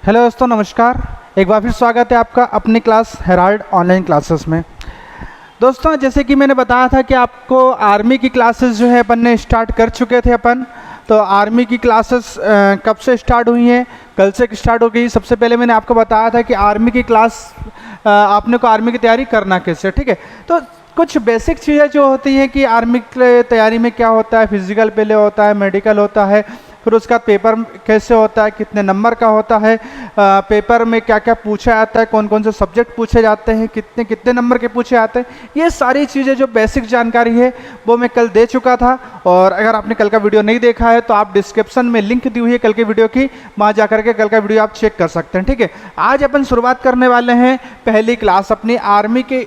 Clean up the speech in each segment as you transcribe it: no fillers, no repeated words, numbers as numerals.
Hello दोस्तों, नमस्कार। एक बार फिर स्वागत है आपका अपनी क्लास हेराल्ड ऑनलाइन क्लासेस में। दोस्तों, जैसे कि मैंने बताया था कि आपको आर्मी की क्लासेस जो है अपन ने स्टार्ट कर चुके थे अपन। तो आर्मी की क्लासेस कब से स्टार्ट हुई हैं? कल से स्टार्ट हो गई। सबसे पहले मैंने आपको बताया था कि आर्मी की क्लास आपने को आर्मी की तैयारी करना कैसे, ठीक है। तो कुछ बेसिक चीज़ें जो होती हैं कि आर्मी की तैयारी में क्या होता है, फिजिकल पहले होता है, मेडिकल होता है, फिर उसका पेपर कैसे होता है, कितने नंबर का होता है, पेपर में क्या क्या पूछा जाता है, कौन कौन से सब्जेक्ट पूछे जाते हैं, कितने कितने नंबर के पूछे जाते हैं, ये सारी चीज़ें जो बेसिक जानकारी है वो मैं कल दे चुका था। और अगर आपने कल का वीडियो नहीं देखा है तो आप डिस्क्रिप्शन में लिंक दी हुई है कल के वीडियो की, वहाँ जाकर के कल का वीडियो आप चेक कर सकते हैं, ठीक है। आज अपन शुरुआत करने वाले हैं पहली क्लास अपनी आर्मी के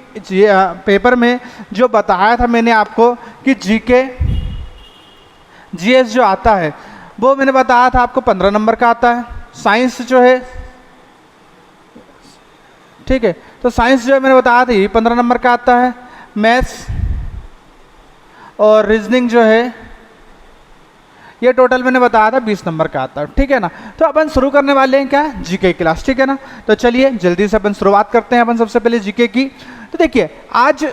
पेपर में। जो बताया था मैंने आपको कि जीके जीएस जो आता है वो मैंने बताया था आपको 15 नंबर का आता है। साइंस जो है, ठीक है, तो साइंस जो है मैंने बताया था ये 15 नंबर का आता है। मैथ्स और रीजनिंग जो है ये टोटल मैंने बताया था 20 नंबर का आता है, ठीक है ना। तो अपन शुरू करने वाले हैं क्या, जीके क्लास, ठीक है ना। तो चलिए जल्दी से अपन शुरुआत करते हैं अपन सबसे पहले जीके की। तो देखिए, आज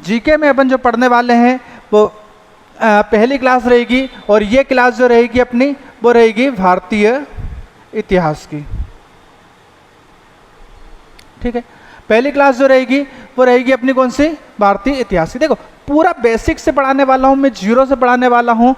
जीके में अपन जो पढ़ने वाले हैं वो पहली क्लास रहेगी, और ये क्लास जो रहेगी अपनी वो रहेगी भारतीय इतिहास की, ठीक है। पहली क्लास जो रहेगी वो रहेगी अपनी कौन सी, भारतीय इतिहास की। देखो, पूरा बेसिक से पढ़ाने वाला हूँ मैं, जीरो से पढ़ाने वाला हूँ।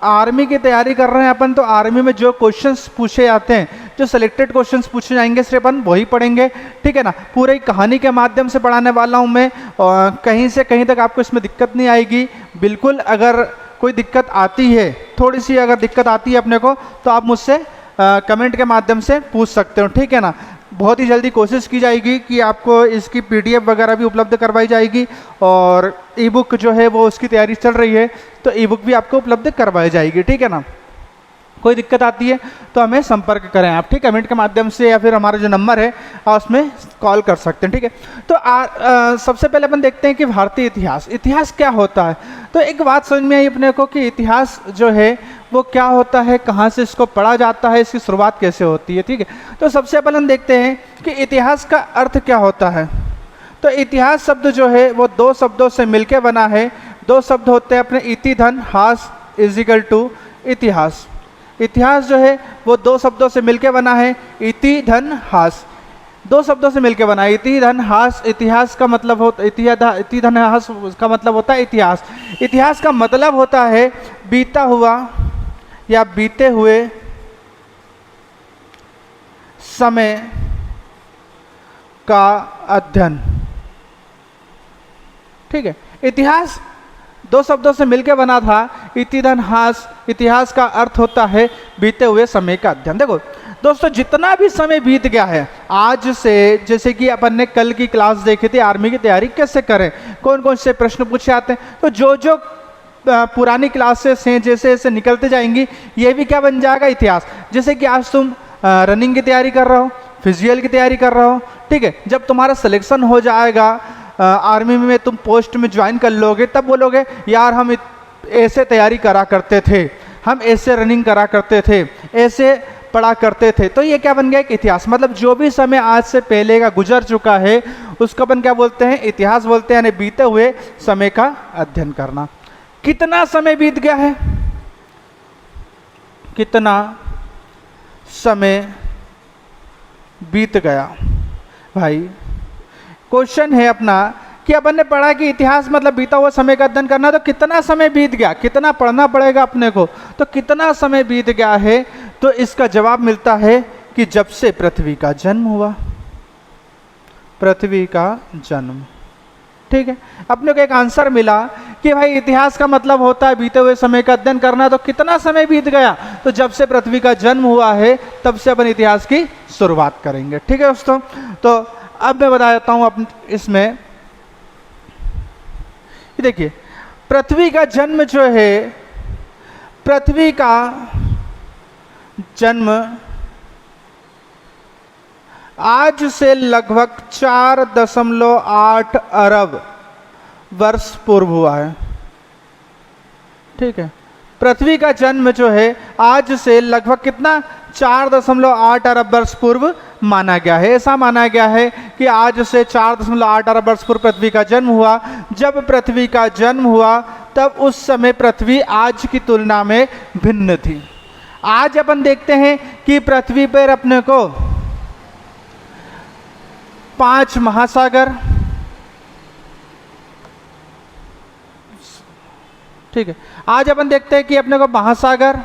आर्मी की तैयारी कर रहे हैं अपन, तो आर्मी में जो क्वेश्चंस पूछे जाते हैं, जो सिलेक्टेड क्वेश्चंस पूछे जाएंगे सिर्फ अपन वही पढ़ेंगे, ठीक है ना। पूरी कहानी के माध्यम से पढ़ाने वाला हूं मैं, और कहीं से कहीं तक आपको इसमें दिक्कत नहीं आएगी बिल्कुल। अगर कोई दिक्कत आती है, थोड़ी सी अगर दिक्कत आती है अपने को, तो आप मुझसे कमेंट के माध्यम से पूछ सकते हो, ठीक है ना। बहुत ही जल्दी कोशिश की जाएगी कि आपको इसकी पीडीएफ वगैरह भी उपलब्ध करवाई जाएगी, और ई बुक जो है वो उसकी तैयारी चल रही है, तो ई बुक भी आपको उपलब्ध करवाई जाएगी, ठीक है ना। कोई दिक्कत आती है तो हमें संपर्क करें आप, ठीक है, कमेंट के माध्यम से, या फिर हमारा जो नंबर है आप उसमें कॉल कर सकते हैं, ठीक है। तो सबसे पहले अपन देखते हैं कि भारतीय इतिहास, इतिहास क्या होता है। तो एक बात समझ में आई अपने को कि इतिहास जो है वो क्या होता है, कहाँ से इसको पढ़ा जाता है, इसकी शुरुआत कैसे होती है, ठीक है। तो सबसे पहले हम देखते हैं कि इतिहास का अर्थ क्या होता है। तो इतिहास शब्द जो है वो दो शब्दों से मिलकर बना है। दो शब्द होते हैं अपने, इति धन हास इजिकल टू इतिहास। इतिहास जो है वो दो शब्दों से मिलकर बना है, इति धन हास, दो शब्दों से मिलकर बना है। इति धन हास, इतिहास का मतलब होता, इति धन हास का मतलब होता है इतिहास। इतिहास का मतलब होता है बीता हुआ या बीते हुए समय का अध्ययन, ठीक है। इतिहास दो शब्दों से मिलकर बना था, इति धन हास। इतिहास का अर्थ होता है बीते हुए समय का अध्ययन। देखो दोस्तों, जितना भी समय बीत गया है आज से, जैसे कि अपन ने कल की क्लास देखी थी आर्मी की तैयारी कैसे करें, कौन कौन से प्रश्न पूछे जाते हैं, तो जो जो पुरानी क्लासेस हैं जैसे जैसे निकलते जाएंगी ये भी क्या बन जाएगा, इतिहास। जैसे कि आज तुम रनिंग की तैयारी कर रहे हो, फिजिकल की तैयारी कर रहे हो, ठीक है। जब तुम्हारा सिलेक्शन हो जाएगा आर्मी में, तुम पोस्ट में ज्वाइन कर लोगे, तब बोलोगे यार हम ऐसे तैयारी करा करते थे, हम ऐसे रनिंग करा करते थे, ऐसे पढ़ा करते थे। तो ये क्या बन गया, एक इतिहास। मतलब जो भी समय आज से पहले का गुजर चुका है उसको अपन क्या बोलते हैं, इतिहास बोलते हैं, यानी बीते हुए समय का अध्ययन करना। कितना समय बीत गया है, कितना समय बीत गया भाई। क्वेश्चन है अपना कि अपन ने पढ़ा कि इतिहास मतलब बीता हुआ समय का अध्ययन करना, तो कितना समय बीत गया, कितना पढ़ना पड़ेगा अपने को, तो कितना समय बीत गया है। तो इसका जवाब मिलता है कि जब से पृथ्वी का जन्म हुआ, पृथ्वी का जन्म, ठीक है। अपने को एक आंसर मिला कि भाई इतिहास का मतलब होता है बीते हुए समय का अध्ययन करना, तो कितना समय बीत गया, तो जब से पृथ्वी का जन्म हुआ है तब से अपन इतिहास की शुरुआत करेंगे, ठीक है दोस्तों। तो अब मैं बता देता हूं अपन इसमें, देखिए पृथ्वी का जन्म जो है, पृथ्वी का जन्म आज से लगभग 4.8 अरब वर्ष पूर्व हुआ है, ठीक है। पृथ्वी का जन्म जो है आज से लगभग कितना 4.8 अरब वर्ष पूर्व माना गया है। ऐसा माना गया है कि आज से 4.8 अरब वर्ष पूर्व पृथ्वी का जन्म हुआ। जब पृथ्वी का जन्म हुआ तब उस समय पृथ्वी आज की तुलना में भिन्न थी। आज अपन देखते हैं कि पृथ्वी पर अपने को 5 महासागर, ठीक है, आज अपन देखते हैं कि अपने को महासागर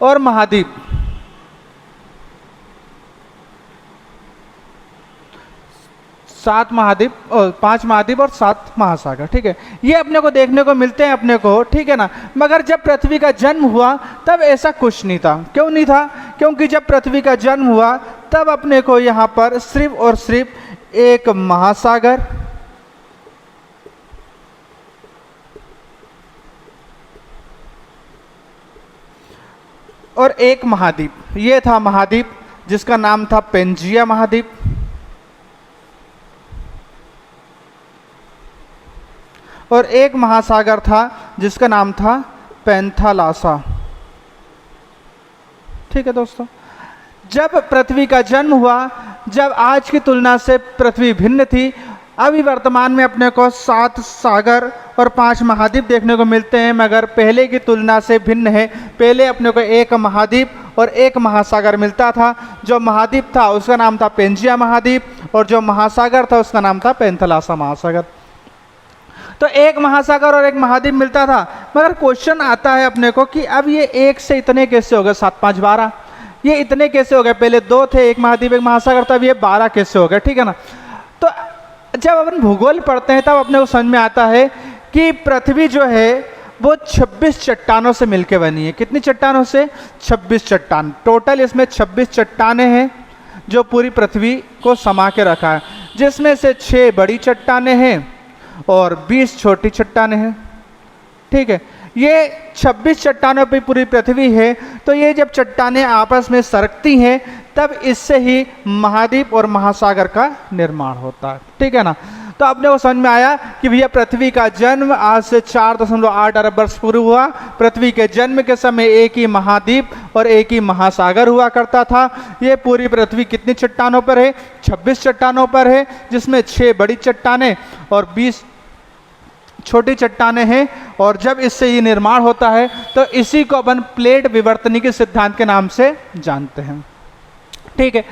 और महाद्वीप, 7 महाद्वीप और 5 महाद्वीप और 7 महासागर, ठीक है, ये अपने को देखने को मिलते हैं अपने को, ठीक है ना। मगर जब पृथ्वी का जन्म हुआ तब ऐसा कुछ नहीं था। क्यों नहीं था? क्योंकि जब पृथ्वी का जन्म हुआ तब अपने को यहाँ पर सिर्फ और सिर्फ एक महासागर और एक महाद्वीप, ये था महाद्वीप जिसका नाम था पेंजिया महाद्वीप, और एक महासागर था जिसका नाम था पैंथालासा। ठीक है दोस्तों, जब पृथ्वी का जन्म हुआ, जब आज की तुलना से पृथ्वी भिन्न थी, अभी वर्तमान में अपने को 7 सागर और 5 महाद्वीप देखने को मिलते हैं, मगर पहले की तुलना से भिन्न है। पहले अपने को एक महाद्वीप और एक महासागर मिलता था। जो महाद्वीप था उसका नाम था पेंजिया महाद्वीप और जो महासागर था उसका नाम था पैंथालासा महासागर। तो एक महासागर और एक महाद्वीप मिलता था। मगर क्वेश्चन आता है अपने को कि अब ये एक से इतने कैसे हो गए, 7 5 12, ये इतने कैसे हो गए? पहले 2 थे, एक महाद्वीप एक महासागर, तब ये 12 कैसे हो गए? ठीक है ना। तो जब अपन भूगोल पढ़ते हैं तब अपने को समझ में आता है कि पृथ्वी जो है वो 26 चट्टानों से मिलके बनी है। कितनी चट्टानों से? 26 चट्टान। टोटल इसमें 26 चट्टानें हैं जो पूरी पृथ्वी को समा के रखा है, जिसमें से 6 बड़ी चट्टानें हैं और 20 छोटी चट्टानें हैं। ठीक है, ये 26 चट्टानों पे पूरी पृथ्वी है। तो ये जब चट्टानें आपस में सरकती हैं तब इससे ही महाद्वीप और महासागर का निर्माण होता है। ठीक है ना। तो अपने को समझ में आया कि भैया पृथ्वी का जन्म आज से 4.8 अरब वर्ष पूर्व हुआ। पृथ्वी के जन्म के समय एक ही महाद्वीप और एक ही महासागर हुआ करता था। ये पूरी पृथ्वी कितनी चट्टानों पर है? 26 चट्टानों पर है, जिसमें 6 बड़ी चट्टानें और 20 छोटी चट्टानें हैं। और जब इससे ये निर्माण होता है तो इसी को अपन प्लेट विवर्तनी के सिद्धांत के नाम से जानते हैं। ठीक है,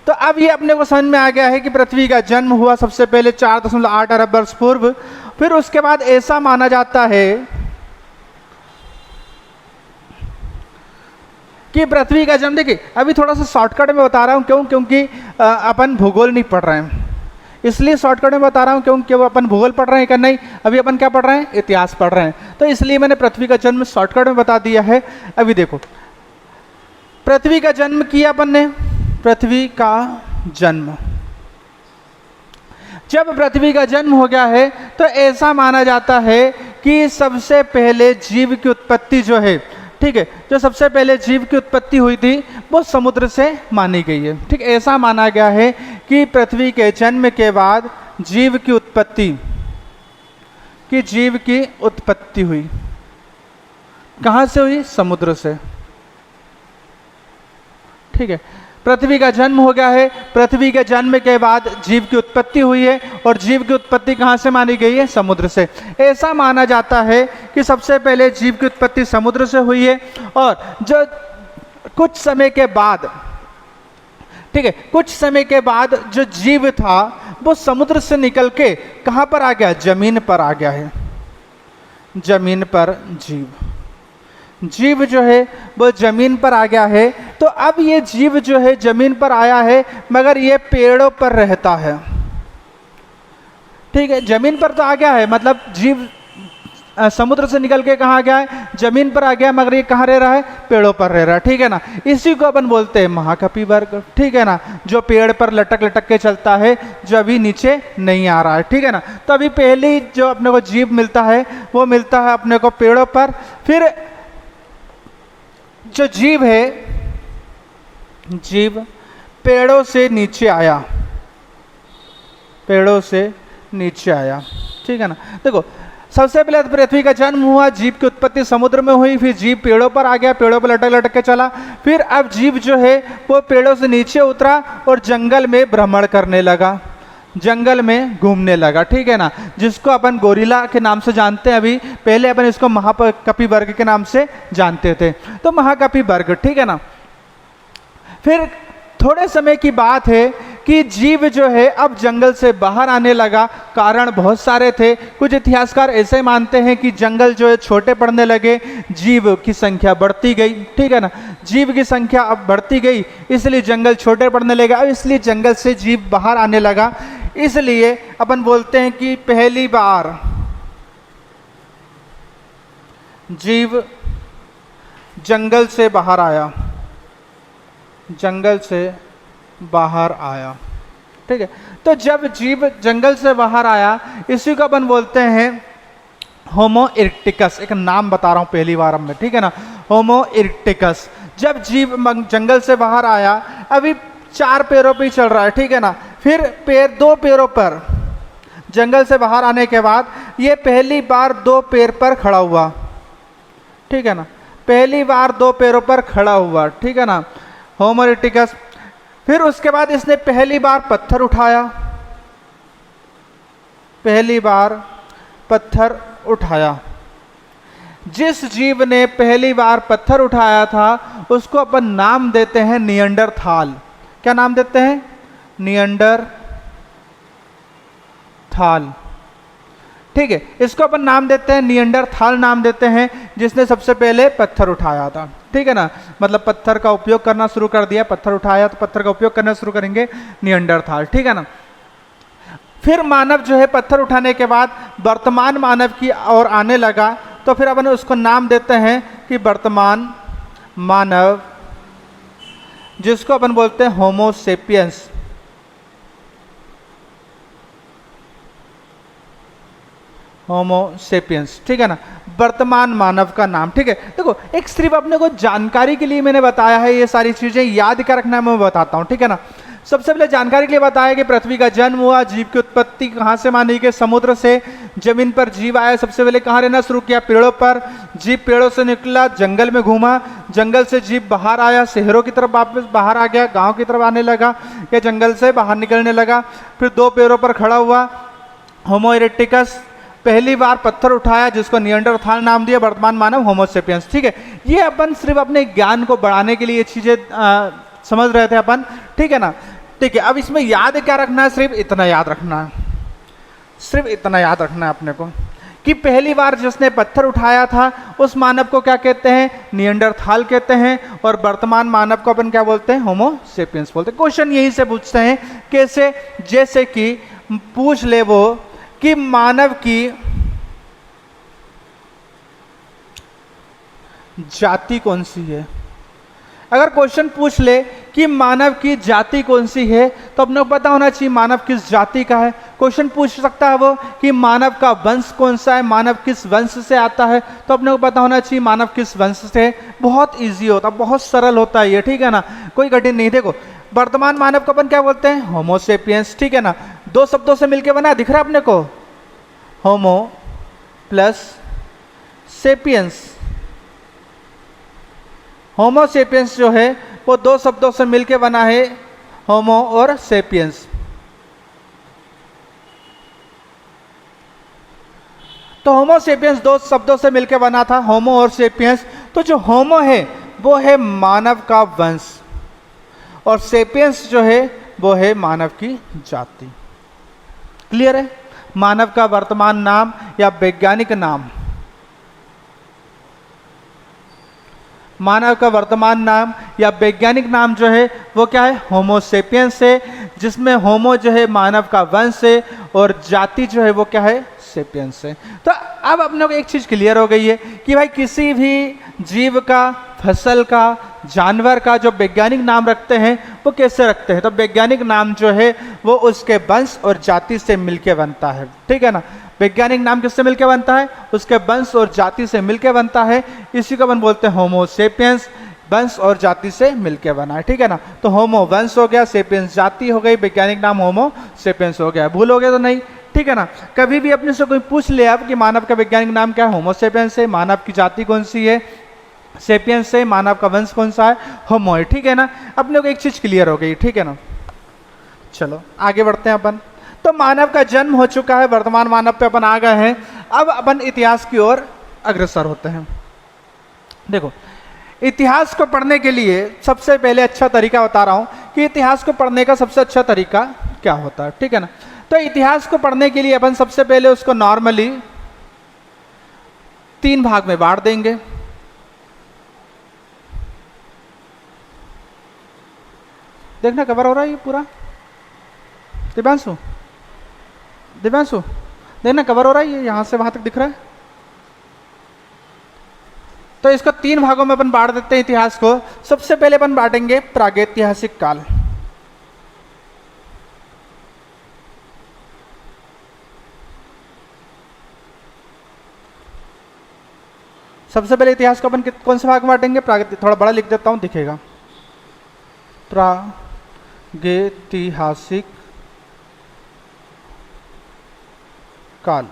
तो अब ये अपने को समझ में आ गया है कि पृथ्वी का जन्म हुआ सबसे पहले 4.8 अरब वर्ष पूर्व। फिर उसके बाद ऐसा माना जाता है कि पृथ्वी का जन्म, देखिए अभी थोड़ा सा शॉर्टकट में बता रहा हूँ। क्यों? क्योंकि अपन भूगोल नहीं पढ़ रहे हैं, इसलिए शॉर्टकट में बता रहा हूँ। क्योंकि वो अपन भूगोल पढ़ रहे हैं क्या? नहीं, अभी अपन क्या पढ़ रहे हैं? इतिहास पढ़ रहे हैं। तो इसलिए मैंने पृथ्वी का जन्म शॉर्टकट में बता दिया है। अभी देखो, पृथ्वी का जन्म किया अपन ने। पृथ्वी का जन्म, जब पृथ्वी का जन्म हो गया है तो ऐसा माना जाता है कि सबसे पहले जीव की उत्पत्ति जो है, ठीक है, जो सबसे पहले जीव की उत्पत्ति हुई थी वो समुद्र से मानी गई है। ठीक, ऐसा माना गया है कि पृथ्वी के जन्म के बाद जीव की उत्पत्ति हुई। कहाँ से हुई? समुद्र से। ठीक है, पृथ्वी का जन्म हो गया है। पृथ्वी के जन्म के बाद जीव की उत्पत्ति हुई है और जीव की उत्पत्ति कहाँ से मानी गई है? समुद्र से। ऐसा माना जाता है कि सबसे पहले जीव की उत्पत्ति समुद्र से हुई है। और जो कुछ समय के बाद, ठीक है, कुछ समय के बाद जो जीव था वो समुद्र से निकल के कहाँ पर आ गया? जमीन पर आ गया है। जमीन पर जीव जो है वो जमीन पर आ गया है। तो अब ये जीव जो है जमीन पर आया है, मगर ये पेड़ों पर रहता है। ठीक है, जमीन पर तो आ गया है, मतलब जीव समुद्र से निकल के कहाँ गया है? जमीन पर आ गया, मगर ये कहाँ रह रहा है? पेड़ों पर रह रहा है। ठीक है ना। इसी को अपन बोलते हैं महाकपि वर्ग। ठीक है ना, जो पेड़ पर लटक लटक के चलता है, जो अभी नीचे नहीं आ रहा है। ठीक है ना। तो अभी पहले जो अपने को जीव मिलता है वो मिलता है अपने को पेड़ों पर। फिर जो जीव है, जीव पेड़ों से नीचे आया, पेड़ों से नीचे आया। ठीक है ना। देखो, सबसे पहले पृथ्वी का जन्म हुआ, जीव की उत्पत्ति समुद्र में हुई, फिर जीव पेड़ों पर आ गया, पेड़ों पर लटक लटक के चला, फिर अब जीव जो है वो पेड़ों से नीचे उतरा और जंगल में भ्रमण करने लगा, जंगल में घूमने लगा, ठीक है ना, जिसको अपन गोरिल्ला के नाम से जानते हैं। अभी पहले अपन इसको महाकपि वर्ग के नाम से जानते थे, तो महाकपि वर्ग, ठीक है ना। फिर थोड़े समय की बात है कि जीव जो है अब जंगल से बाहर आने लगा। कारण बहुत सारे थे। कुछ इतिहासकार ऐसे मानते हैं कि जंगल जो है छोटे पड़ने लगे, जीव की संख्या बढ़ती गई, ठीक है ना, जीव की संख्या अब बढ़ती गई, इसलिए जंगल छोटे पड़ने लगे, अब इसलिए जंगल से जीव बाहर आने लगा। इसलिए अपन बोलते हैं कि पहली बार जीव जंगल से बाहर आया, जंगल से बाहर आया, ठीक है। तो जब जीव जंगल से बाहर आया, इसी को अपन बोलते हैं होमो इरेक्टिकस। एक नाम बता रहा हूं पहली बार में, ठीक है ना, होमो इरेक्टिकस। जब जीव जंगल से बाहर आया, अभी 4 पैरों पे ही चल रहा है, ठीक है ना, फिर 2 पैरों पर, जंगल से बाहर आने के बाद ये पहली बार 2 पैर पर खड़ा हुआ, ठीक है ना, पहली बार 2 पैरों पर खड़ा हुआ, ठीक है ना, होमो इरेक्टिकस। फिर उसके बाद इसने पहली बार पत्थर उठाया, पहली बार पत्थर उठाया। जिस जीव ने पहली बार पत्थर उठाया था उसको अपन नाम देते हैं निएंडरथाल। क्या नाम देते हैं? निएंडरथाल, ठीक है, इसको अपन नाम देते हैं निएंडरथाल, नाम देते हैं जिसने सबसे पहले पत्थर उठाया था, ठीक है ना, मतलब पत्थर का उपयोग करना शुरू कर दिया, पत्थर उठाया तो पत्थर का उपयोग करना शुरू करेंगे, निएंडरथाल, ठीक है ना। फिर मानव जो है पत्थर उठाने के बाद वर्तमान मानव की ओर आने लगा, तो फिर अपन उसको नाम देते हैं कि वर्तमान मानव, जिसको अपन बोलते हैं होमो सेपियंस। होमो सेपियंस, ठीक है ना, वर्तमान मानव का नाम, ठीक है। देखो, एक सिर्फ अपने को जानकारी के लिए मैंने बताया है, ये सारी चीजें याद क्या रखना है मैं बताता हूँ, ठीक है ना। सबसे पहले जानकारी के लिए बताया कि पृथ्वी का जन्म हुआ, जीव की उत्पत्ति कहाँ से मानी गई? समुद्र से। जमीन पर जीव आया, सबसे पहले कहाँ रहना शुरू किया? पेड़ों पर। जीव पेड़ों से निकला, जंगल में घूमा, जंगल से जीव बाहर आया, शहरों की तरफ वापस बाहर आ गया, गाँव की तरफ आने लगा, या जंगल से बाहर निकलने लगा, फिर 2 पैरों पर खड़ा हुआ, होमो इरेक्टिकस। पहली बार पत्थर उठाया, जिसको निएंडरथाल नाम दिया, वर्तमान मानव होमो सेपियंस, ठीक है। ये अपन सिर्फ अपने ज्ञान को बढ़ाने के लिए ये चीजें समझ रहे थे अपन, ठीक है ना, ठीक है। अब इसमें याद क्या रखना है? सिर्फ इतना याद रखना है, सिर्फ इतना याद रखना है अपने को कि पहली बार जिसने पत्थर उठाया था उस मानव को क्या कहते हैं? निएंडरथाल कहते हैं, और वर्तमान मानव को अपन क्या बोलते हैं? होमो सेपियंस बोलते हैं। क्वेश्चन यही से पूछते हैं, कैसे? जैसे कि पूछ ले वो कि मानव की जाति कौन सी है। अगर क्वेश्चन पूछ ले कि मानव की जाति कौन सी है, तो अपने को पता होना चाहिए मानव किस जाति का है। क्वेश्चन पूछ सकता है वो कि मानव का वंश कौन सा है, मानव किस वंश से आता है, तो अपने को पता होना चाहिए मानव किस वंश से है। बहुत इजी होता है, बहुत सरल होता है ये, ठीक है ना, कोई कठिन नहीं। देखो, वर्तमान मानव को अपन क्या बोलते हैं? होमो सेपियंस, ठीक है ना, 2 शब्दों से मिलकर बना, दिख रहा है अपने को, होमो प्लस सेपियंस। होमो सेपियंस जो है वो 2 शब्दों से मिलकर बना है, होमो और सेपियंस। तो होमो सेपियंस 2 शब्दों से मिलकर बना था, होमो और सेपियंस। तो जो होमो है वो है मानव का वंश, और सेपियंस जो है वो है मानव की जाति। क्लियर है? मानव का वर्तमान नाम या वैज्ञानिक नाम, मानव का वर्तमान नाम या वैज्ञानिक नाम जो है वो क्या है? होमो सेपियंस है, जिसमें होमो जो है मानव का वंश है और जाति जो है वो क्या है? सेपियंस है। तो अब अपने को एक चीज क्लियर हो गई है कि भाई किसी भी जीव का, फसल का, जानवर का जो वैज्ञानिक नाम रखते हैं वो कैसे रखते हैं? तो वैज्ञानिक नाम जो है वो उसके वंश और जाति से मिलके बनता है, ठीक है ना। वैज्ञानिक नाम किससे मिलके बनता है? उसके वंश और जाति से मिलके बनता है। इसी को अपन बोलते हैं होमो सेपियंस, वंश और जाति से मिलके बना है, ठीक है ना। तो होमो वंश हो गया, सेपियंस जाति हो गई, वैज्ञानिक नाम होमो सेपियंस हो गया। भूल हो गया तो नहीं, ठीक। ठीक है ना। कभी भी अपने से कोई पूछ ले आप कि मानव का वैज्ञानिक नाम क्या है, होमोसेपियंस है। मानव की जाति कौन सी है, सेपियंस है। मानव का वंश कौन सा है, होमोइड। ठीक है ना, अपने को एक चीज क्लियर हो गई। ठीक है ना, चलो आगे बढ़ते हैं अपन। तो मानव का जन्म हो चुका है, वर्तमान मानव पे अपन आ गए हैं। अब अपन इतिहास की ओर अग्रसर होते हैं। देखो, इतिहास को पढ़ने के लिए सबसे पहले अच्छा तरीका बता रहा हूं कि इतिहास को पढ़ने का सबसे अच्छा तरीका क्या होता है। ठीक है ना, तो इतिहास को पढ़ने के लिए अपन सबसे पहले उसको नॉर्मली 3 भाग में बांट देंगे। देखना कवर हो रहा है ये पूरा, दिव्यांशु दिव्यांशु देखना कवर हो रहा है ये, यहां से वहां तक दिख रहा है। तो इसको 3 भागों में अपन बांट देते हैं इतिहास को। सबसे पहले अपन बांटेंगे प्रागैतिहासिक काल। सबसे पहले इतिहास को अपन कौन से भाग में बांटेंगे, थोड़ा बड़ा लिख देता हूं दिखेगा, प्रागैतिहासिक काल।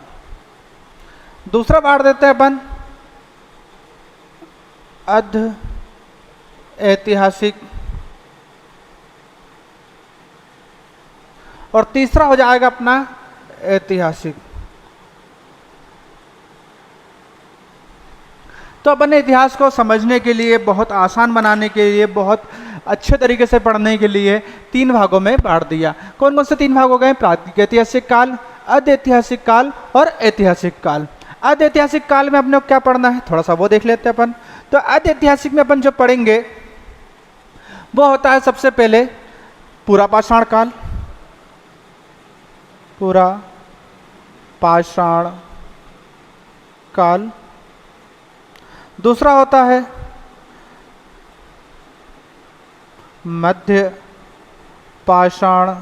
दूसरा बांट देते हैं अपन अर्ध ऐतिहासिक, और तीसरा हो जाएगा अपना ऐतिहासिक। तो अपन ने इतिहास को समझने के लिए, बहुत आसान बनाने के लिए, बहुत अच्छे तरीके से पढ़ने के लिए 3 भागों में बांट दिया। कौन कौन से 3 भाग हो गए, प्रागैतिहासिक काल, अर्ध ऐतिहासिक काल और ऐतिहासिक काल। अर्ध ऐतिहासिक काल में अपने को क्या पढ़ना है, थोड़ा सा वो देख लेते हैं अपन। तो अर्ध ऐतिहासिक में अपन जो पढ़ेंगे वो होता है सबसे पहले पूरा पाषाण काल। पूरा पाषाण काल। दूसरा होता है मध्य पाषाण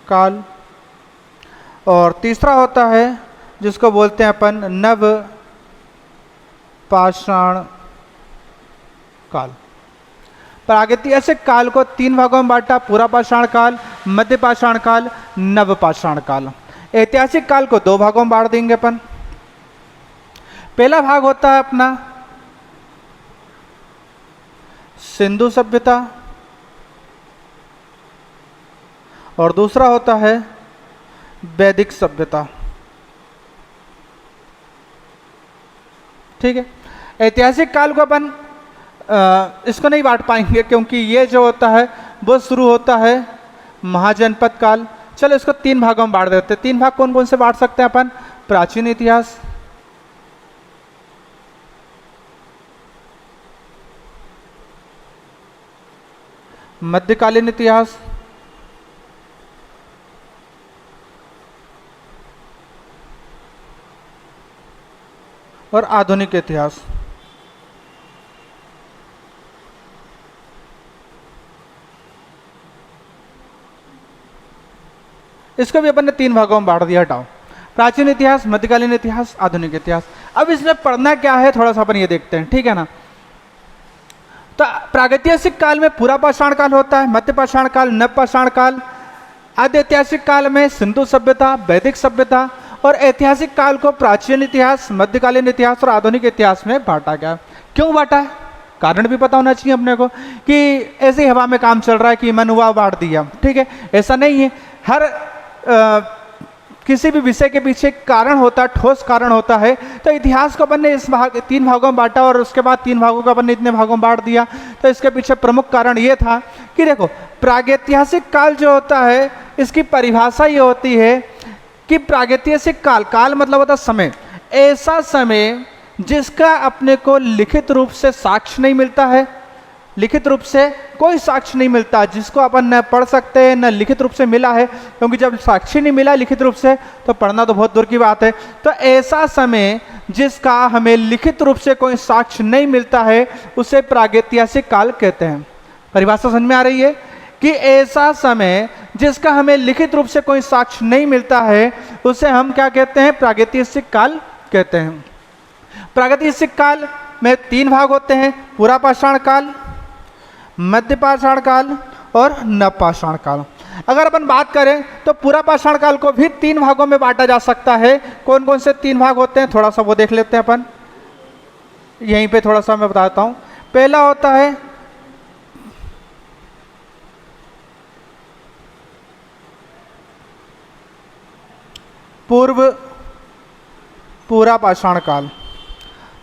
काल। और तीसरा होता है जिसको बोलते हैं अपन नव पाषाण काल। प्रागैतिहासिक काल को 3 भागों में बांटा, पूरा पाषाण काल, मध्य पाषाण काल, नव पाषाण काल। ऐतिहासिक काल को 2 भागों में बांट देंगे अपन। पहला भाग होता है अपना सिंधु सभ्यता, और दूसरा होता है वैदिक सभ्यता। ठीक है, ऐतिहासिक काल को अपन इसको नहीं बांट पाएंगे क्योंकि ये जो होता है वो शुरू होता है महाजनपद काल। चलो इसको 3 भागों में बांट देते हैं। 3 भाग कौन कौन से बांट सकते हैं अपन, प्राचीन इतिहास, मध्यकालीन इतिहास और आधुनिक इतिहास। इसको भी अपन ने 3 भागों में बांट दिया। हटाओ, प्राचीन इतिहास, मध्यकालीन इतिहास, आधुनिक इतिहास। अब इसमें पढ़ना क्या है थोड़ा सा अपन ये देखते हैं। ठीक है ना, तो प्रागैतिहासिक काल में पूरा पाषाण काल होता है, मध्य पाषाण काल, नव पाषाण काल। आद्य ऐतिहासिक काल में सिंधु सभ्यता, वैदिक सभ्यता, और ऐतिहासिक काल को प्राचीन इतिहास, मध्यकालीन इतिहास और आधुनिक इतिहास में बांटा गया। क्यों बांटा है, कारण भी पता होना चाहिए अपने को कि ऐसे हवा में काम चल रहा है कि मन हुआ बांट दिया। ठीक है, ऐसा नहीं है। हर किसी भी विषय के पीछे कारण होता है, ठोस कारण होता है। तो इतिहास को अपन ने इस 3 भागों में बांटा और उसके बाद 3 भागों को अपन ने इतने भागों में बांट दिया। तो इसके पीछे प्रमुख कारण ये था कि देखो, प्रागैतिहासिक काल जो होता है इसकी परिभाषा ये होती है कि प्रागैतिहासिक काल, काल मतलब होता समय, ऐसा समय जिसका अपने को लिखित रूप से साक्ष्य नहीं मिलता है। लिखित रूप से कोई साक्ष्य नहीं मिलता, जिसको अपन न पढ़ सकते हैं न लिखित रूप से मिला है, क्योंकि जब साक्ष्य नहीं मिला लिखित रूप से तो पढ़ना तो बहुत दूर की बात है। तो ऐसा समय जिसका हमें लिखित रूप से कोई साक्ष्य नहीं मिलता है उसे प्रागैतिहासिक काल कहते हैं। परिभाषा समझ में आ रही है कि ऐसा समय जिसका हमें लिखित रूप से कोई साक्ष्य नहीं मिलता है उसे हम क्या कहते हैं, प्रागैतिहासिक काल कहते हैं। प्रागैतिहासिक काल में 3 भाग होते हैं, पूरा पाषाण काल, मध्य पाषाण काल और नव पाषाण काल। अगर अपन बात करें तो पूरा पाषाण काल को भी 3 भागों में बांटा जा सकता है। कौन कौन से 3 भाग होते हैं थोड़ा सा वो देख लेते हैं अपन, यहीं पे थोड़ा सा मैं बताता हूं। पहला होता है पूर्व पूरा पाषाण काल,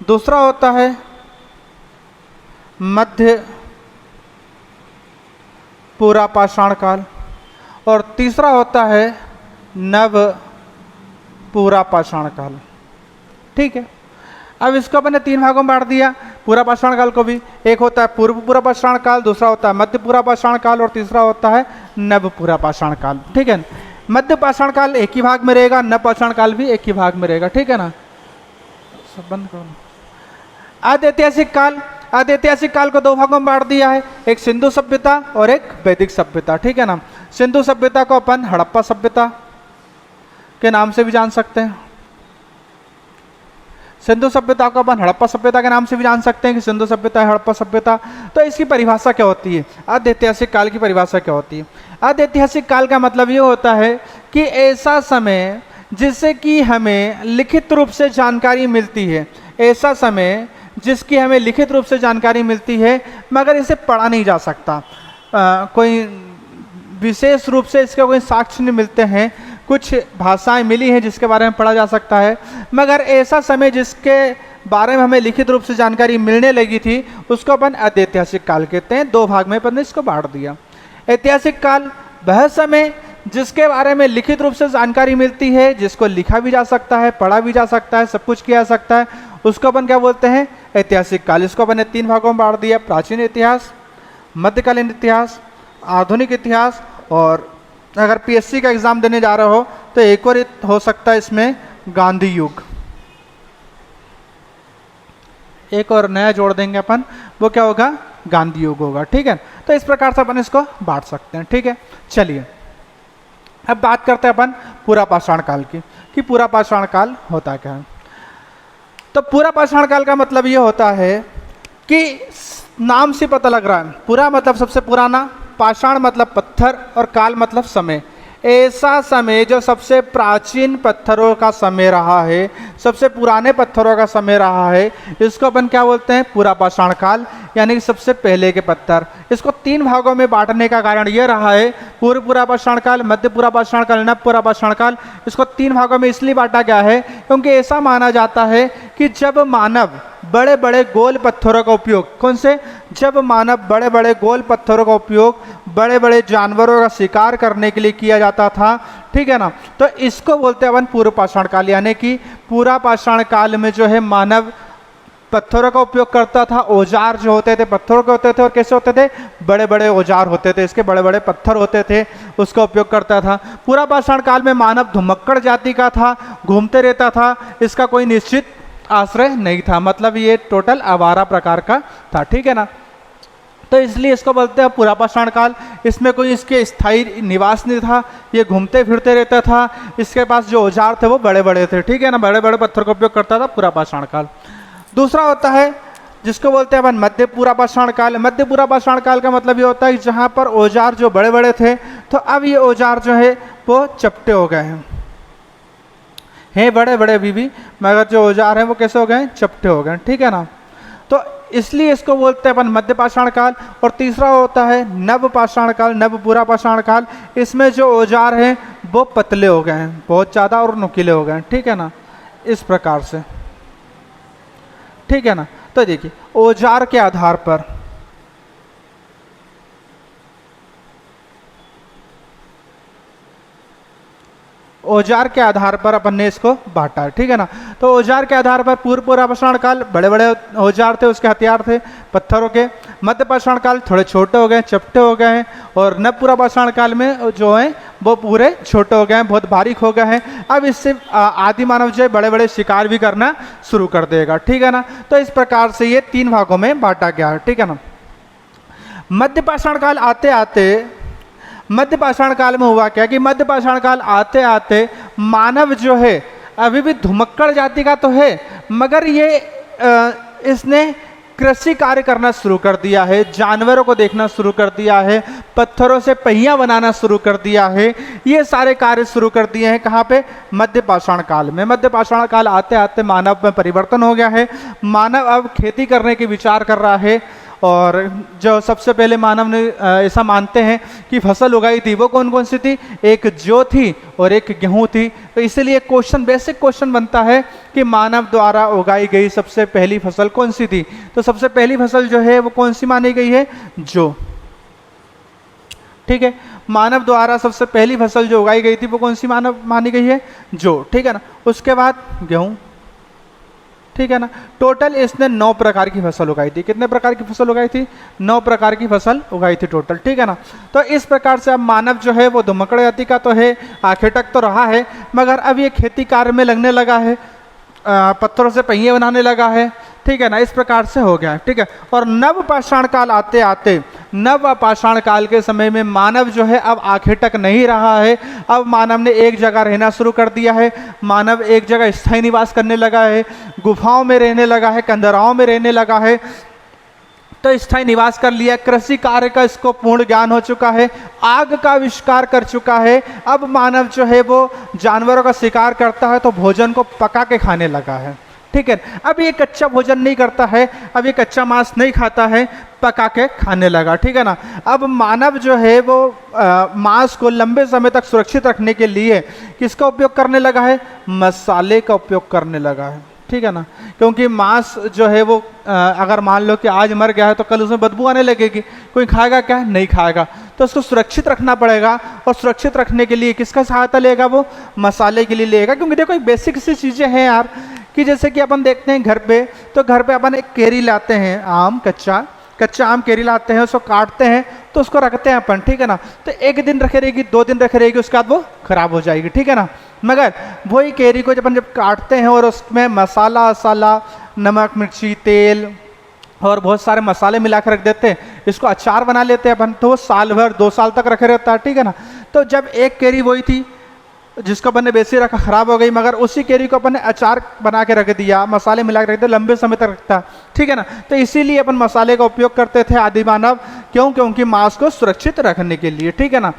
दूसरा होता है मध्य पूरा पाषाण काल और तीसरा होता है नव पूरा पाषाण काल। ठीक है, अब इसको अपने 3 भागों में बांट दिया। पूरा पाषाण काल को भी, एक होता है पूर्व पूरा पाषाण काल, दूसरा होता है मध्य पूरा पाषाण काल और तीसरा होता है नव पूरा पाषाण काल। ठीक है, मध्य पाषाण काल एक ही भाग में रहेगा, नव पाषाण काल भी एक ही भाग में रहेगा। ठीक है ना, सब बंद करो। आद्यऐतिहासिक काल, आद्यऐतिहासिक काल को 2 भागों में बांट दिया है, एक सिंधु सभ्यता और एक वैदिक सभ्यता। ठीक है ना, सिंधु सभ्यता को अपन हड़प्पा सभ्यता के नाम से भी जान सकते हैं, सिंधु सभ्यता को अपन हड़प्पा सभ्यता के नाम से भी जान सकते हैं कि सिंधु सभ्यता है, हड़प्पा सभ्यता। तो इसकी परिभाषा क्या होती है, आद्यऐतिहासिक काल की परिभाषा क्या होती है? आद्यऐतिहासिक काल का मतलब ये होता है कि ऐसा समय जिससे कि हमें लिखित रूप से जानकारी मिलती है, ऐसा समय जिसकी हमें लिखित रूप से जानकारी मिलती है मगर इसे पढ़ा नहीं जा सकता, कोई विशेष रूप से इसके कोई साक्ष्य नहीं मिलते हैं, कुछ भाषाएं मिली हैं जिसके बारे में पढ़ा जा सकता है, मगर ऐसा समय जिसके बारे में हमें लिखित रूप से जानकारी मिलने लगी थी उसको अपन आद्यऐतिहासिक काल कहते हैं। 2 भाग में अपन ने इसको बांट दिया। ऐतिहासिक काल वह समय जिसके बारे में लिखित रूप से जानकारी मिलती है, जिसको लिखा भी जा सकता है, पढ़ा भी जा सकता है, सब कुछ किया जा सकता है, उसको अपन क्या बोलते हैं, ऐतिहासिक काल। इसको अपन ने 3 भागों में बांट दिया, प्राचीन इतिहास, मध्यकालीन इतिहास, आधुनिक इतिहास। और अगर पीएससी का एग्जाम देने जा रहे हो तो एक और हो सकता है इसमें गांधी युग, एक और नया जोड़ देंगे अपन, वो क्या होगा, गांधी युग होगा। ठीक है, तो इस प्रकार से अपन इसको बांट सकते हैं। ठीक है, चलिए अब बात करते हैं अपन पूरा पाषाण काल की, कि पूरा पाषाण काल होता क्या है। तो पूरा पाषाण काल का मतलब ये होता है कि नाम से पता लग रहा है, पूरा मतलब सबसे पुराना, पाषाण मतलब पत्थर और काल मतलब समय। ऐसा समय जो सबसे प्राचीन पत्थरों का समय रहा है, सबसे पुराने पत्थरों का समय रहा है, इसको अपन क्या बोलते हैं, पूरा पाषाण काल, यानी कि सबसे पहले के पत्थर। इसको 3 भागों में बांटने का कारण यह रहा है, पूर्व पूरा पाषाण काल, मध्य पूरा पाषाण काल, नव पूरा पाषाण काल। इसको 3 भागों में इसलिए बांटा गया है क्योंकि ऐसा माना जाता है कि जब मानव बड़े बड़े गोल पत्थरों का उपयोग, कौन से, जब मानव बड़े बड़े गोल पत्थरों का उपयोग बड़े बड़े जानवरों का शिकार करने के लिए किया जाता था, ठीक है ना, तो इसको बोलते हैं अपन पूर्व पाषाण काल। यानी कि पूरा पाषाण काल में जो है मानव पत्थरों का उपयोग करता था, औजार जो होते थे पत्थरों के होते थे, और कैसे होते थे, बड़े बड़े औजार होते थे, इसके बड़े बड़े पत्थर होते थे, उसका उपयोग करता था। पूरा पाषाण काल में मानव धुमक्कड़ जाति का था, घूमते रहता था, इसका कोई निश्चित आश्रय नहीं था, मतलब ये टोटल आवारा प्रकार का था। ठीक है ना, तो इसलिए इसको बोलते हैं पूरा पाषाण काल। इसमें कोई इसके स्थायी निवास नहीं था, ये घूमते फिरते रहता था, इसके पास जो औजार थे वो बड़े बड़े थे। ठीक है ना, बड़े बड़े पत्थर का उपयोग करता था पूरा पाषाण काल। दूसरा होता है जिसको बोलते हैं अपन मध्य पूरा पाषाण काल। मध्य पूरा पाषाण काल का मतलब ये होता है कि जहाँ पर औजार जो बड़े बड़े थे, तो अब ये औजार जो है वो चपटे हो गए हैं बड़े बड़े अभी भी, मगर जो औजार हैं वो कैसे हो गए, चपटे हो गए। ठीक है ना, तो इसलिए इसको बोलते हैं अपन मध्य पाषाण काल। और तीसरा होता है नव पाषाण काल, नव पूरा पाषाण काल। इसमें जो औजार हैं वो पतले हो गए हैं, बहुत ज़्यादा, और नुकीले हो गए हैं। ठीक है ना, इस प्रकार से। ठीक है ना, तो देखिए औजार के आधार पर औजार के आधार पर अपन ने इसको बांटा है। ठीक है ना, तो औजार के आधार पर पूर्व पूरा पाषाण काल बड़े बड़े औजार थे, उसके हथियार थे पत्थरों के। मध्य पाषाण काल थोड़े छोटे हो गए, चपटे हो गए हैं। और नव पूरा पाषाण काल में जो है वो पूरे छोटे हो गए हैं, बहुत बारीक हो गए हैं। अब इससे आदि मानव जो है बड़े बड़े शिकार भी करना शुरू कर देगा। ठीक है ना, तो इस प्रकार से ये 3 भागों में बांटा गया है। ठीक है ना, मध्य पाषाण काल आते आते, मध्य पाषाण काल में हुआ क्या कि मध्य पाषाण काल आते आते मानव जो है अभी भी धुमक्कड़ जाति का तो है, मगर ये इसने कृषि कार्य करना शुरू कर दिया है, जानवरों को देखना शुरू कर दिया है, पत्थरों से पहिया बनाना शुरू कर दिया है। ये सारे कार्य शुरू कर दिए हैं कहाँ पे? मध्य पाषाण काल में। मध्य पाषाण काल आते आते मानव में परिवर्तन हो गया है। मानव अब खेती करने के विचार कर रहा है, और जो सबसे पहले मानव ने ऐसा मानते हैं कि फसल उगाई थी वो कौन कौन सी थी? एक जौ थी और एक गेहूं थी। तो इसलिए क्वेश्चन, बेसिक क्वेश्चन बनता है कि मानव द्वारा उगाई गई सबसे पहली फसल कौन सी थी? तो सबसे पहली फसल जो है वो कौन सी मानी गई है? जौ। ठीक है, मानव द्वारा सबसे पहली फसल जो उगाई गई थी वो कौन सी मानव मानी गई है? जौ। ठीक है ना, उसके बाद गेहूं। ठीक है ना, टोटल इसने 9 प्रकार की फसल उगाई थी। कितने प्रकार की फसल उगाई थी? 9 प्रकार की फसल उगाई थी टोटल। ठीक है ना, तो इस प्रकार से अब मानव जो है वो दुमकड़ जाति का तो है, आखिर तक तो रहा है, मगर अब ये खेती कार्य में लगने लगा है, पत्थरों से पहिए बनाने लगा है। ठीक है ना, इस प्रकार से हो गया। ठीक है, और नव पाषाण काल आते आते, नव पाषाण काल के समय में मानव जो है अब आखिर तक नहीं रहा है। अब मानव ने एक जगह रहना शुरू कर दिया है। मानव एक जगह स्थायी निवास करने लगा है, गुफाओं में रहने लगा है, कंदराओं में रहने लगा है, तो स्थायी निवास कर लिया। कृषि कार्य का इसको पूर्ण ज्ञान हो चुका है, आग का आविष्कार कर चुका है। अब मानव जो है वो जानवरों का शिकार करता है तो भोजन को पका के खाने लगा है। ठीक है, अब ये कच्चा भोजन नहीं करता है, अब ये कच्चा मांस नहीं खाता है, पका के खाने लगा। ठीक है ना, अब मानव जो है वो मांस को लंबे समय तक सुरक्षित रखने के लिए किसका उपयोग करने लगा है? मसाले का उपयोग करने लगा है। ठीक है ना, क्योंकि मांस जो है वो अगर मान लो कि आज मर गया है तो कल उसमें बदबू आने लगेगी, कोई खाएगा क्या? नहीं खाएगा। तो उसको सुरक्षित रखना पड़ेगा, और सुरक्षित रखने के लिए किसका सहायता लेगा? वो मसाले के लिए लेगा। क्योंकि देखो एक बेसिक सी चीज़ें हैं यार, कि जैसे कि अपन देखते हैं घर पे, तो घर पे अपन एक केरी लाते हैं, आम, कच्चा आम केरी लाते हैं, उसको काटते हैं तो उसको रखते हैं अपन। ठीक है ना, तो एक दिन रखे रहेगी, 2 दिन रखे रहेगी, उसके बाद वो खराब हो जाएगी। ठीक है ना, मगर वही केरी को जब अपन काटते हैं और उसमें मसाला, नमक, मिर्ची, तेल और बहुत सारे मसाले मिला कर रख देते हैं, इसको अचार बना लेते हैं अपन, तो वो साल भर 2 साल तक रखे रहता है। ठीक है ना, तो जब एक केरी वही थी जिसको अपन ने बेसी रखा, खराब हो गई, मगर उसी केरी को अपन ने अचार बना के रख दिया, मसाले मिला के रख दिया, लंबे समय तक रखता। ठीक है ना, तो इसीलिए अपन मसाले का उपयोग करते थे आदि मानव। क्यों? क्योंकि मांस को सुरक्षित रखने के लिए। ठीक है ना,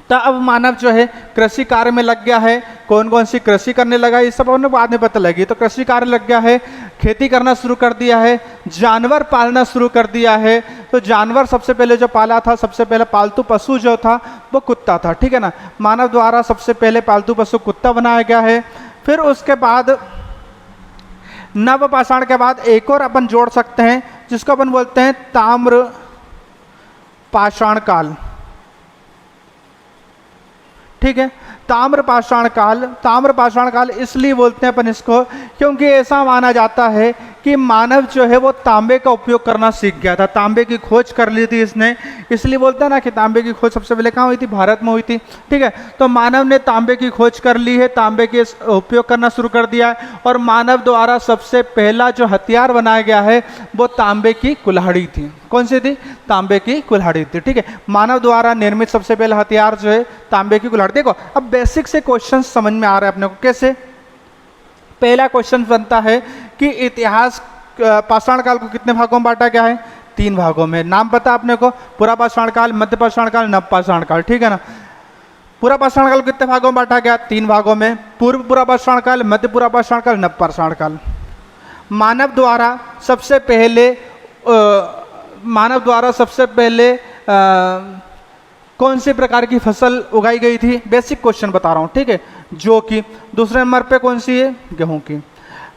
तो अब मानव जो है कृषि कार्य में लग गया है। कौन कौन सी कृषि करने लगा ये सब उन्हें बाद में पता लगी। तो कृषि कार्य लग गया है, खेती करना शुरू कर दिया है, जानवर पालना शुरू कर दिया है। तो जानवर सबसे पहले जो पाला था, सबसे पहले पालतू पशु जो था वो कुत्ता था। ठीक है ना, मानव द्वारा सबसे पहले पालतू पशु कुत्ता बनाया गया है। फिर उसके बाद नव पाषाण के बाद एक और अपन जोड़ सकते हैं जिसको अपन बोलते हैं ताम्र पाषाण काल। ठीक है, ताम्र पाषाण काल इसलिए बोलते हैं अपन इसको क्योंकि ऐसा माना जाता है कि मानव जो है वो तांबे का उपयोग करना सीख गया था। तांबे की खोज कर ली थी इसने, इसलिए बोलते हैं ना कि तांबे की खोज सबसे पहले कहाँ हुई थी? भारत में हुई थी। ठीक है, तो मानव ने तांबे की खोज कर ली है, तांबे के उपयोग करना शुरू कर दिया है, और मानव द्वारा सबसे पहला जो हथियार बनाया गया है वो तांबे की कुल्हाड़ी थी। कौन सी थी? तांबे की कुल्हाड़ी थी। ठीक है, मानव द्वारा निर्मित सबसे पहला हथियार जो है तांबे की कुल्हाड़ी। देखो अब बेसिक से क्वेश्चन समझ में आ रहा है अपने को। कैसे? पहला क्वेश्चन बनता है कि इतिहास पाषाण काल को कितने भागों में बांटा गया है? 3 भागों में। नाम पता आपने को? पूरा पाषाण काल, मध्य पाषाण काल, नव पाषाण काल। ठीक है ना, पूरा पाषाण काल कितने भागों में बांटा गया? 3 भागों में। पूर्व पूरा पाषाण काल, मध्य पूरा पाषाण काल, नव पाषाण काल। मानव द्वारा सबसे पहले कौन सी प्रकार की फसल उगाई गई थी? बेसिक क्वेश्चन बता रहा हूँ। ठीक है, जौ की। दूसरे नंबर पे कौन सी है? गेहूं की।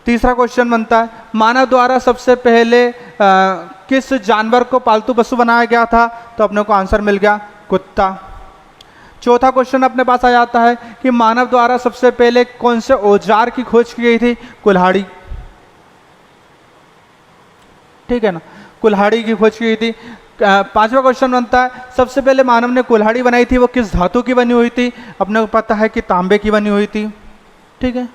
तीसरा क्वेश्चन बनता है मानव द्वारा सबसे पहले किस जानवर को पालतू पशु बनाया गया था? तो अपने को आंसर मिल गया, कुत्ता। चौथा क्वेश्चन अपने पास आ जाता है कि मानव द्वारा सबसे पहले कौन से औजार की खोज की गई थी? कुल्हाड़ी। ठीक है ना, कुल्हाड़ी की खोज की गई थी। पांचवा क्वेश्चन बनता है सबसे पहले मानव ने कुल्हाड़ी बनाई थी वो किस धातु की बनी हुई थी? अपने को पता है कि तांबे की बनी हुई थी। ठीक है,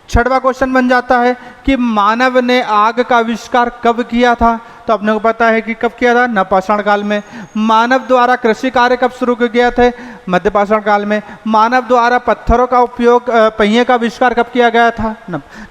छठवां क्वेश्चन बन जाता है कि मानव ने आग का आविष्कार कब किया था? तो अपने को पता है कि कब किया था? नवपाषाण काल में। मानव द्वारा कृषि कार्य कब शुरू किए गए थे? मध्यपाषाण काल में। मानव द्वारा पत्थरों का उपयोग, पहिए का आविष्कार कब किया गया था?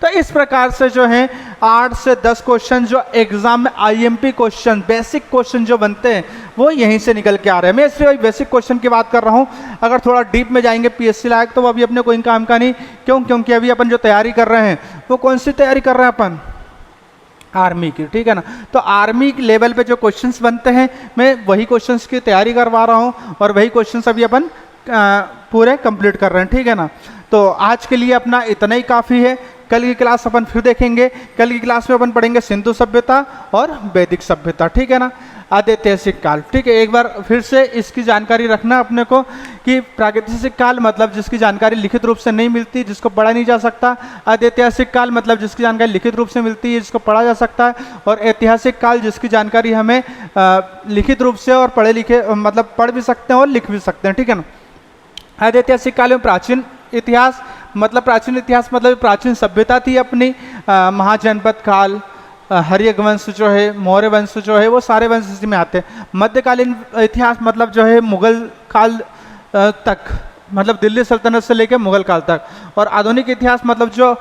तो इस प्रकार से जो है 8 से 10 क्वेश्चन जो एग्जाम में आईएमपी क्वेश्चन, बेसिक क्वेश्चन जो बनते हैं वो यहीं से निकल के आ रहे हैं। मैं इसलिए बेसिक क्वेश्चन की बात कर रहा हूँ। अगर थोड़ा डीप में जाएंगे पीएससी लायक तो वो अभी अपने कोई काम का नहीं। क्यों? क्योंकि अभी अपन जो तैयारी कर रहे हैं वो कौन सी तैयारी कर रहे हैं अपन? आर्मी की, ठीक है ना। तो आर्मी लेवल पे जो क्वेश्चंस बनते हैं मैं वही क्वेश्चंस की तैयारी करवा रहा हूँ और वही क्वेश्चंस अभी अपन पूरे कंप्लीट कर रहे हैं, ठीक है ना। तो आज के लिए अपना इतना ही काफ़ी है। कल की क्लास अपन फिर देखेंगे। कल की क्लास में अपन पढ़ेंगे सिंधु सभ्यता और वैदिक सभ्यता, ठीक है ना। आदिऐतिहासिक काल, ठीक है। एक बार फिर से इसकी जानकारी रखना अपने को कि प्रागैतिहासिक काल मतलब जिसकी जानकारी लिखित रूप से नहीं मिलती, जिसको पढ़ा नहीं जा सकता। आदिऐतिहासिक काल मतलब जिसकी जानकारी लिखित रूप से मिलती है, जिसको पढ़ा जा सकता है। और ऐतिहासिक काल जिसकी जानकारी हमें लिखित रूप से और पढ़े लिखे मतलब पढ़ भी सकते हैं और लिख भी सकते हैं, ठीक है ना। आदिऐतिहासिक काल में प्राचीन इतिहास मतलब प्राचीन सभ्यता थी अपनी। महाजनपद काल, हर्यक वंश जो है, मौर्य वंश जो है, वो सारे वंश इसी में आते हैं। मध्यकालीन इतिहास मतलब जो है मुगल काल तक, मतलब दिल्ली सल्तनत से लेकर मुगल काल तक। और आधुनिक इतिहास मतलब जो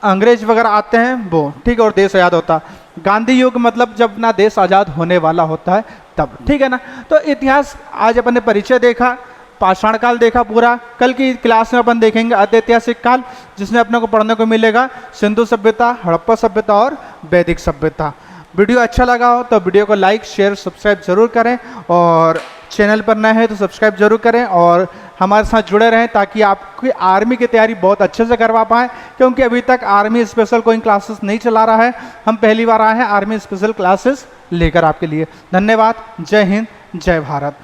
अंग्रेज वगैरह आते हैं वो, ठीक है। और देश आज़ाद होता है। गांधी युग मतलब जब अपना देश आज़ाद होने वाला होता है तब, ठीक है ना। तो इतिहास आज अपन ने परिचय देखा, पाषाण काल देखा पूरा। कल की क्लास में अपन देखेंगे आदिऐतिहासिक काल, जिसमें अपने को पढ़ने को मिलेगा सिंधु सभ्यता, हड़प्पा सभ्यता और वैदिक सभ्यता। वीडियो अच्छा लगा हो तो वीडियो को लाइक शेयर सब्सक्राइब जरूर करें और चैनल पर नए हैं तो सब्सक्राइब जरूर करें और हमारे साथ जुड़े रहें ताकि आपकी आर्मी की तैयारी बहुत अच्छे से करवा पाएँ। क्योंकि अभी तक आर्मी स्पेशल कोई क्लासेस नहीं चला रहा है, हम पहली बार आए हैं आर्मी स्पेशल क्लासेस लेकर आपके लिए। धन्यवाद। जय हिंद, जय भारत।